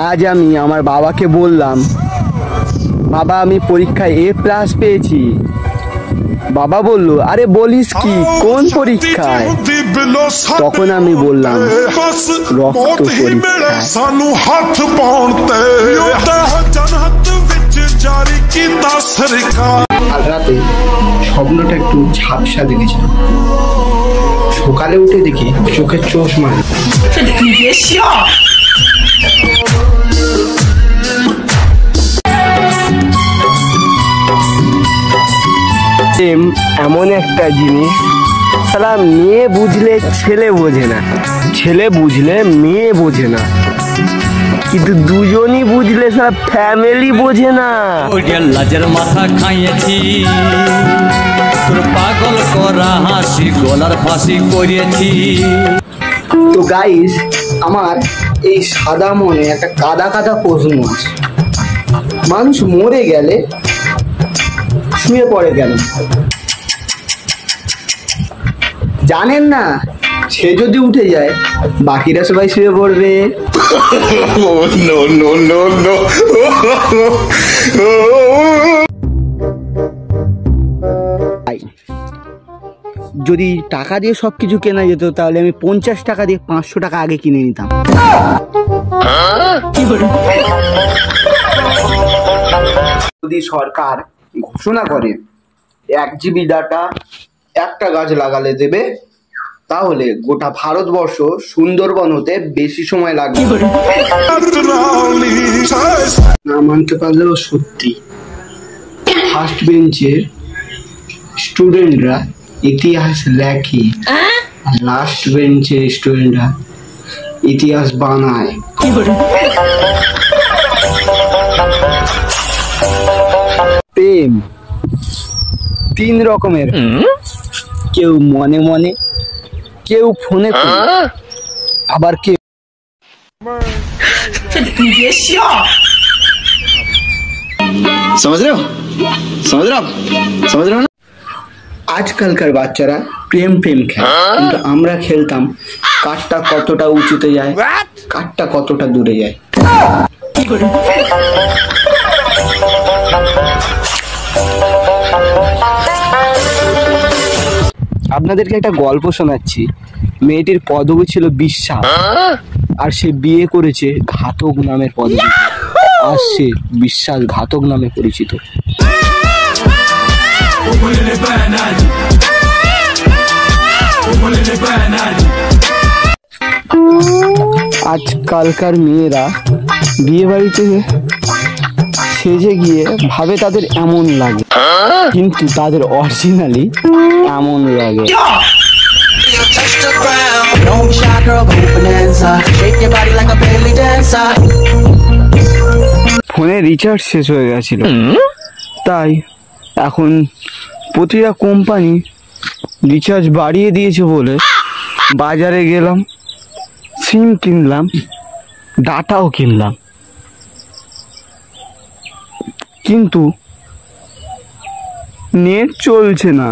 আজ আমি আমার বাবাকে বললাম, বাবা আমি পরীক্ষায় A+ পেয়েছি। বাবা বলল, আরে বলিস কি, কোন পরীক্ষায়? তখন আমি বললাম, রক্ত পরীক্ষায়। কাল রাতে স্বপ্নটা একটু ঝাপসা দেখেছিলাম। সকালে উঠে দেখি চোখের চশমা। এমন একটা জিনিস, সালা মেয়ে বুঝলে ছেলে বোঝে না, ছেলে বুঝলে মেয়ে বোঝে না, কিন্তু দুজনই বুঝলে সারা ফ্যামিলি বোঝে না। লাজের মাথা খাইয়েছি, তোর পাগল করা হাসি গলার ফাঁসি করিয়েছি। তো গাইস, আমার এই সাদা মনে একটা কাদা কাদা প্রশ্ন আছে। মানুষ মরে গেলে শুয়ে পড়ে কেন? জানেন না, সে যদি উঠে যায় বাকিরা সবাই শুয়ে পড়বে। যদি টাকা দিয়ে সবকিছু কেনা যেত তাহলে আমি 50 টাকা দিয়ে 500 টাকা আগে কিনে নিতাম। যদি সরকার ঘোষণা করে 1 GB ডাটা একটা গাছ লাগালে দেবে, তাহলে গোটা ভারতবর্ষ সুন্দরবন হতে বেশি সময় লাগবে না। মানতে পারলেও সত্যি, ফার্স্ট বেঞ্চের স্টুডেন্টরা ইতিহাস লেখে, আর লাস্ট বেঞ্চের স্টুডেন্টরা ইতিহাস বানায়। প্রেম 3 রকমের, কেউ মনে মনে, কেউ ফোনে, আবার কেউ আজকালকার বাচ্চারা প্রেম খেলে, কিন্তু আমরা খেলতাম কাঠটা কতটা উঁচুতে যায়, কাঠটা কতটা দূরে যায়। আপনাদেরকে একটা গল্প শোনাচ্ছি। মেয়েটির পদবী ছিল বিশ্বাস, আর সে বিয়ে করেছে ঘাতক নামের পদবী, আর সে বিশ্বাসঘাতক নামে পরিচিত। আজকালকার মেয়েরা বিয়ে বাড়িতে সেজে গিয়ে ভাবে তাদের এমন লাগে, কিন্তু তাদের অরিজিনালি এমন লাগে। ফোনে রিচার্জ শেষ হয়ে গেছিল, তাই এখন প্রতিটা কোম্পানি রিচার্জ বাড়িয়ে দিয়েছে বলে বাজারে গেলাম, সিম কিনলাম, ডাটাও কিনলাম, কিন্তু নেট চলছে না।